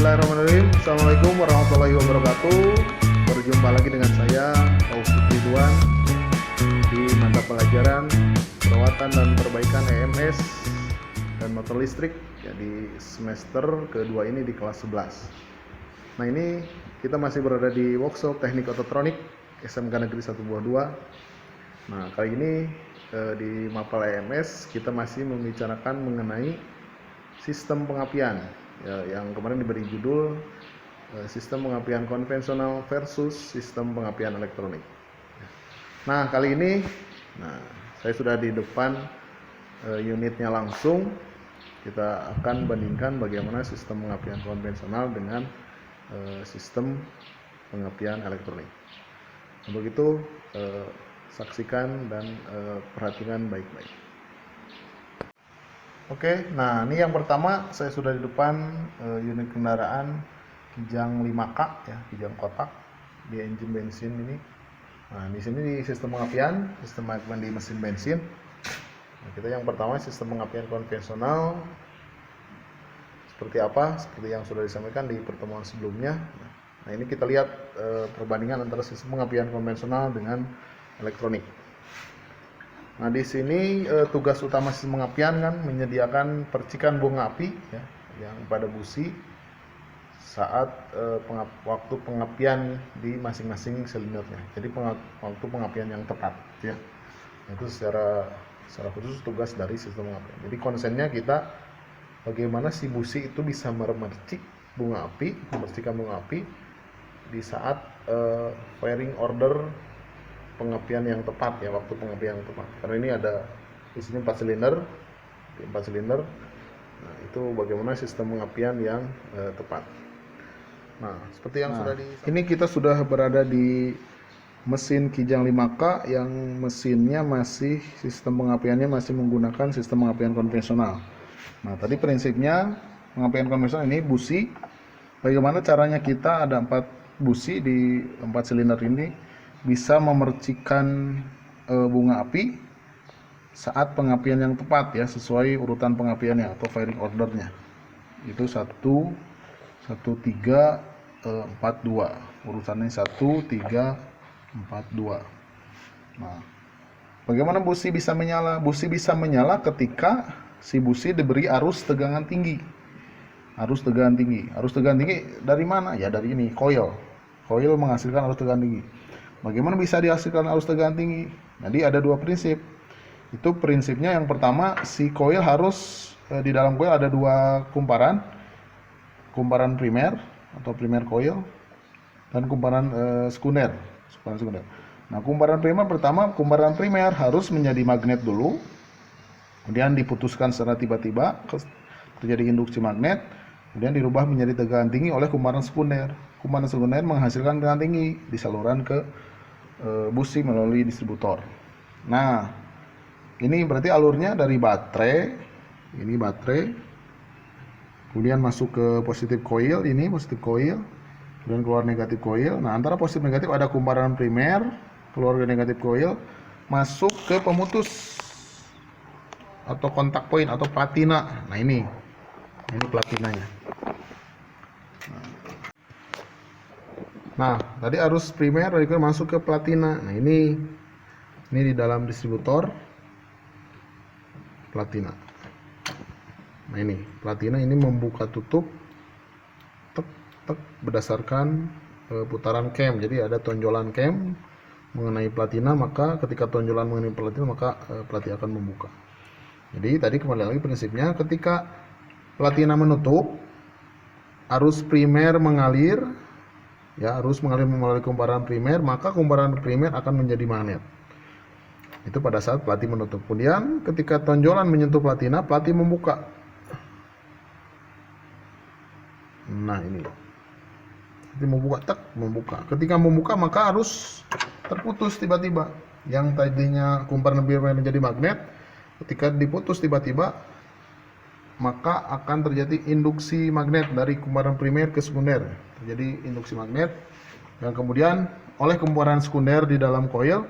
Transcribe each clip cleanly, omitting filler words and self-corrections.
Bismillahirrahmanirrahim. Assalamualaikum warahmatullahi wabarakatuh. Berjumpa lagi dengan saya, Taufik Ridwan, di mata pelajaran perawatan dan perbaikan EMS dan motor listrik, ya, di semester kedua ini di kelas 11. Nah, ini kita masih berada di workshop teknik ototronik SMK Negeri 1 Buah 2. Nah, kali ini di mapel EMS kita masih membicarakan mengenai sistem pengapian, ya, yang kemarin diberi judul sistem pengapian konvensional versus sistem pengapian elektronik. Nah, kali ini saya sudah di depan unitnya langsung. Kita akan bandingkan bagaimana sistem pengapian konvensional dengan sistem pengapian elektronik. Untuk itu saksikan dan perhatikan baik-baik. Oke, nah ini yang pertama, saya sudah di depan unit kendaraan Kijang 5K, ya, Kijang kotak di engine bensin ini. Nah, di sini di sistem pengapian di mesin bensin. Nah, kita yang pertama sistem pengapian konvensional seperti apa? Seperti yang sudah disampaikan di pertemuan sebelumnya. Nah, ini kita lihat perbandingan antara sistem pengapian konvensional dengan elektronik. Nah, di sini tugas utama sistem pengapian kan menyediakan percikan bunga api, ya, yang pada busi saat waktu pengapian di masing-masing silindernya. Jadi waktu pengapian yang tepat, ya. Itu secara khusus tugas dari sistem pengapian. Jadi konsennya kita bagaimana si busi itu bisa memercik bunga api, memercikan bunga api di saat firing order pengapian yang tepat, ya, waktu pengapian yang tepat. Karena ini ada di sini 4 silinder. Nah, itu bagaimana sistem pengapian yang tepat. Nah, seperti yang ini kita sudah berada di mesin Kijang 5K yang mesinnya masih sistem pengapiannya masih menggunakan sistem pengapian konvensional. Nah, tadi prinsipnya pengapian konvensional ini busi. Bagaimana caranya kita ada 4 busi di 4 silinder ini bisa memercikan bunga api saat pengapian yang tepat, ya, sesuai urutan pengapiannya atau firing ordernya. Itu 1, 3, 4, 2. Urutannya 1, 3, 4, 2. Nah, bagaimana busi bisa menyala? Busi bisa menyala ketika si busi diberi arus tegangan tinggi. Arus tegangan tinggi dari mana? Ya, dari ini, coil. Coil menghasilkan arus tegangan tinggi. Bagaimana bisa dihasilkan arus tegangan tinggi? Jadi ada 2 prinsip. Itu prinsipnya yang pertama, si coil harus di dalam coil ada 2 kumparan primer atau primer coil dan kumparan sekunder. Nah, kumparan primer harus menjadi magnet dulu, kemudian diputuskan secara tiba-tiba, terjadi induksi magnet, kemudian dirubah menjadi tegangan tinggi oleh kumparan sekunder. Kumparan sekunder menghasilkan tegangan tinggi di saluran ke busi melalui distributor. Nah, ini berarti alurnya dari baterai, ini baterai, kemudian masuk ke positif coil, ini positif coil, kemudian keluar negatif coil. Nah, antara positif negatif ada kumparan primer, keluar ke negatif coil, masuk ke pemutus atau kontak point atau platina. Nah, ini platinanya. Nah, tadi arus primer dari masuk ke platina. Nah, ini di dalam distributor platina. Nah, ini platina ini membuka tutup berdasarkan putaran cam. Jadi ada tonjolan cam mengenai platina, maka ketika tonjolan mengenai platina maka platina akan membuka. Jadi tadi kembali lagi prinsipnya, ketika platina menutup, arus primer mengalir, ya, arus mengalir melalui kumparan primer, maka kumparan primer akan menjadi magnet. Itu pada saat plati menutup. Kemudian ketika tonjolan menyentuh platina, plati membuka. Nah, ini membuka. Ketika membuka maka arus terputus tiba-tiba. Yang tadinya kumparan primer menjadi magnet, ketika diputus tiba-tiba maka akan terjadi induksi magnet dari kumparan primer ke sekunder. Terjadi induksi magnet dan kemudian oleh kumparan sekunder di dalam coil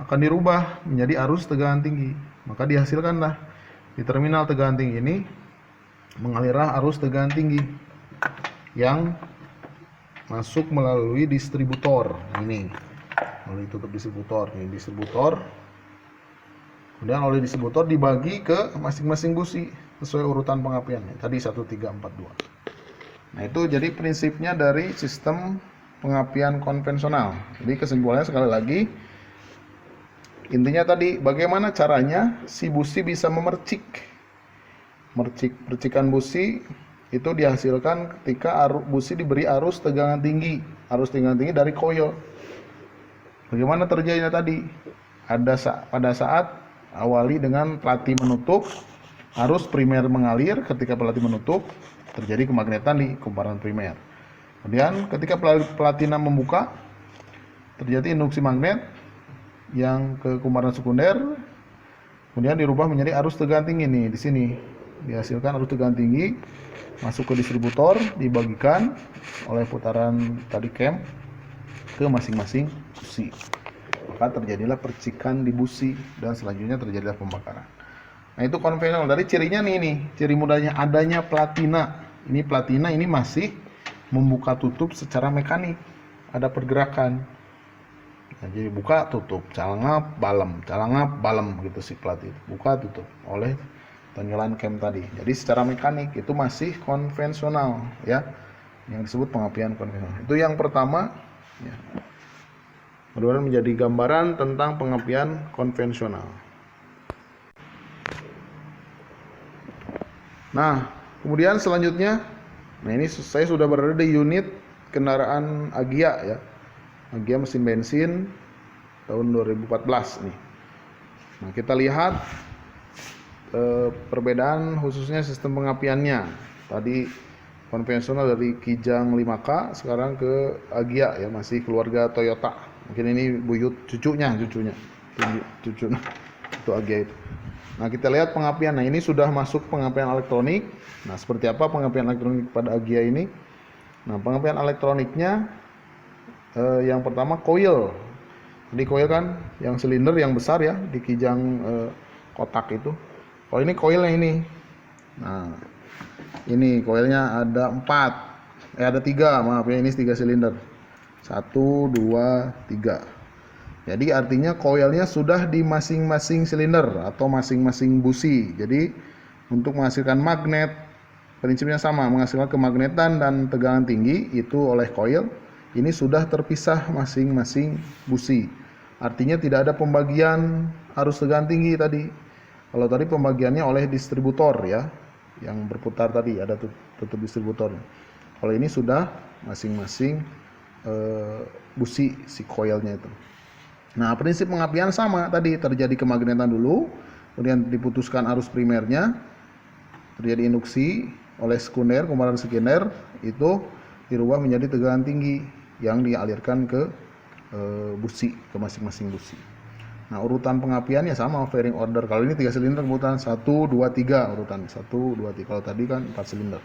akan dirubah menjadi arus tegangan tinggi. Maka dihasilkanlah di terminal tegangan tinggi ini mengalirlah arus tegangan tinggi. yang masuk melalui distributor. Ini melalui tutup distributor. Ini distributor. Kemudian oleh distributor dibagi ke masing-masing busi sesuai urutan pengapiannya. Tadi 1, 3, 4, 2. Nah, itu jadi prinsipnya dari sistem pengapian konvensional. Jadi kesimpulannya sekali lagi, intinya tadi bagaimana caranya si busi bisa memercik. Percikan busi itu dihasilkan ketika busi diberi arus tegangan tinggi. Arus tegangan tinggi dari coil. Bagaimana terjadinya tadi? Pada saat awali dengan pelati menutup, arus primer mengalir. Ketika pelati menutup, terjadi kemagnetan di kumparan primer. Kemudian ketika platina membuka, terjadi induksi magnet yang ke kumparan sekunder, kemudian dirubah menjadi arus tegangan tinggi. Nih di sini dihasilkan arus tegangan tinggi masuk ke distributor, dibagikan oleh putaran tadi cam ke masing-masing busi. Maka terjadilah percikan di busi dan selanjutnya terjadilah pembakaran. Nah, itu konvensional. Dari cirinya nih, ciri mudahnya adanya platina. Ini platina ini masih membuka tutup secara mekanik. Ada pergerakan. Nah, jadi buka tutup, calangap, balem gitu si plat itu. Buka tutup oleh tonjolan cam tadi. Jadi secara mekanik itu masih konvensional ya. Yang disebut pengapian konvensional. Itu yang pertama ya. Mudah-mudahan menjadi gambaran tentang pengapian konvensional. Nah, kemudian selanjutnya, nah ini saya sudah berada di unit kendaraan Agya ya. Agya mesin bensin tahun 2014 nih. Nah, kita lihat perbedaan khususnya sistem pengapiannya. Tadi konvensional dari Kijang 5K, sekarang ke Agya ya, masih keluarga Toyota. Mungkin ini buyut cucunya itu Agya itu. Nah, kita lihat pengapian. Nah, ini sudah masuk pengapian elektronik. Nah, seperti apa pengapian elektronik pada Agya ini? Nah, pengapian elektroniknya yang pertama coil. Jadi coil kan yang silinder yang besar ya di Kijang kotak itu. Kalau ini coilnya ini. Nah, ini coilnya ada 4. Ada 3, maaf ya, ini 3 silinder. 1, 2, 3. Jadi artinya coilnya sudah di masing-masing silinder atau masing-masing busi. Jadi untuk menghasilkan magnet, prinsipnya sama, menghasilkan kemagnetan dan tegangan tinggi itu oleh coil. Ini sudah terpisah masing-masing busi. Artinya tidak ada pembagian arus tegangan tinggi tadi. Kalau tadi pembagiannya oleh distributor ya, yang berputar tadi ada tutup distributornya. Kalau ini sudah masing-masing busi si coilnya itu. Nah, prinsip pengapian sama tadi, terjadi kemagnetan dulu, kemudian diputuskan arus primernya, terjadi induksi oleh sekunder, kumparan sekunder itu dirubah menjadi tegangan tinggi yang dialirkan ke busi, ke masing-masing busi. Nah, urutan pengapiannya sama, fairing order. Kalau ini 3 silinder urutan 1, 2, 3 urutan 1, 2, 3. Kalau tadi kan 4 silinder.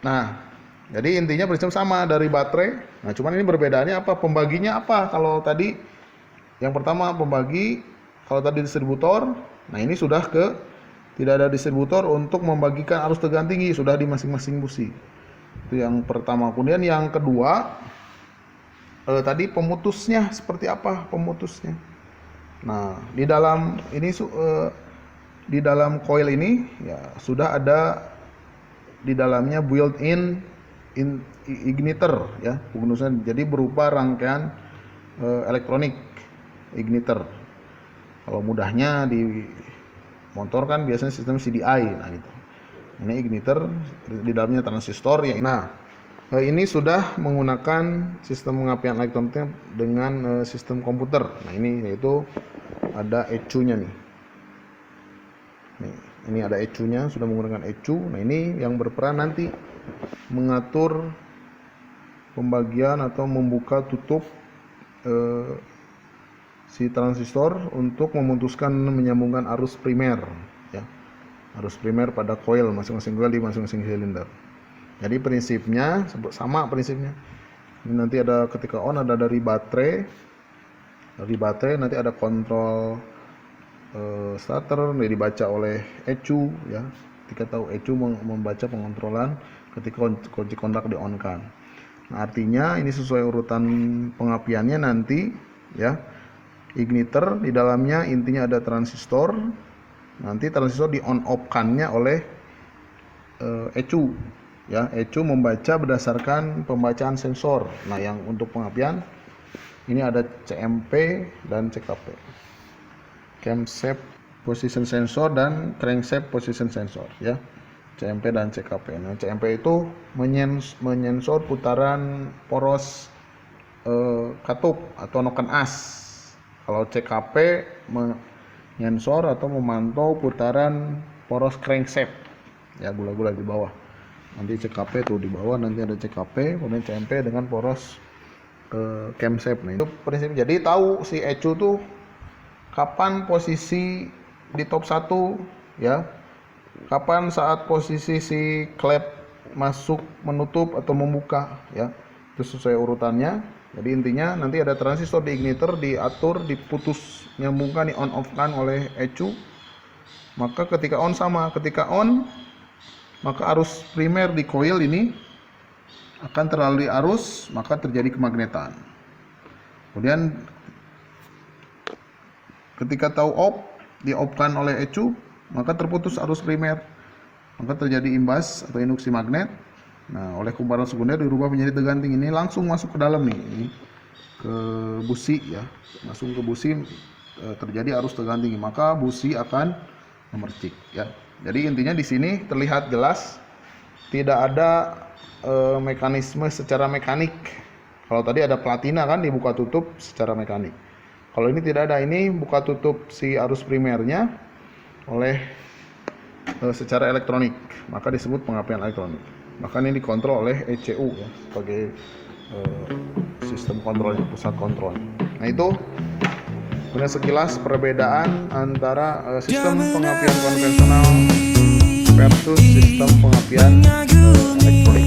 Nah, jadi intinya prinsip sama dari baterai. Nah, cuman ini perbedaannya apa? Pembaginya apa? Kalau tadi yang pertama pembagi, kalau tadi distributor, nah ini sudah tidak ada distributor untuk membagikan arus tegangan tinggi, sudah di masing-masing busi. Itu yang pertama. Kemudian yang kedua, tadi pemutusnya seperti apa pemutusnya? Nah, di dalam ini di dalam coil ini ya sudah ada di dalamnya built-in igniter ya, jadi berupa rangkaian elektronik igniter. Kalau mudahnya di motor kan biasanya sistem CDI. Nah, gitu. Ini igniter, di dalamnya transistor ya. Nah, ini sudah menggunakan sistem pengapian elektroniknya dengan sistem komputer. Nah, ini yaitu ada ECU-nya nih. Ini ada ECU-nya, sudah menggunakan ECU. Nah, ini yang berperan nanti mengatur pembagian atau membuka tutup si transistor untuk memutuskan menyambungkan arus primer ya. Arus primer pada coil masing-masing coil di masing-masing silinder. Jadi prinsipnya sama prinsipnya. Ini nanti ada ketika on ada dari baterai. Dari baterai nanti ada kontrol starter, ini dibaca oleh ECU ya. ketika tahu ECU membaca pengontrolan ketika kunci kontak di on kan. Nah, artinya ini sesuai urutan pengapiannya nanti ya. Igniter di dalamnya intinya ada transistor. Nanti transistor di on off kan-nya oleh ECU ya. ECU membaca berdasarkan pembacaan sensor. Nah, yang untuk pengapian ini ada CMP dan CKP. Camshaft Position Sensor dan Crankshaft Position Sensor ya. CMP dan CKP. Nah, CMP itu menyensor putaran poros katup atau noken as. Kalau CKP menyensor atau memantau putaran poros crankshaft ya, gula-gula di bawah. Nanti CKP tuh di bawah, nanti ada CKP, kemudian CMP dengan poros camshaft. Nah, itu prinsipnya. Jadi tahu si ECU tuh kapan posisi di top 1 ya, kapan saat posisi si klep masuk, menutup atau membuka ya, itu sesuai urutannya. Jadi intinya nanti ada transistor di igniter, diatur, diputus nyambungkan, di on off kan oleh ECU. Maka ketika on sama, ketika on maka arus primer di coil ini akan terlalui arus, maka terjadi kemagnetan. Kemudian ketika tahu off, di off kan oleh ECU, maka terputus arus primer, maka terjadi imbas atau induksi magnet. Nah, oleh kumparan sekunder dirubah menjadi teganting. Ini langsung masuk ke dalam nih, ini ke busi ya, langsung ke busi, terjadi arus teganting, maka busi akan memercik ya. Jadi intinya di sini terlihat jelas tidak ada mekanisme secara mekanik. Kalau tadi ada platina kan dibuka tutup secara mekanik. Kalau ini tidak ada, ini buka tutup si arus primernya oleh secara elektronik, maka disebut pengapian elektronik. Maka ini dikontrol oleh ECU ya, sebagai sistem kontrolnya, pusat kontrol. Nah, itu benar sekilas perbedaan antara sistem pengapian konvensional versus sistem pengapian elektronik.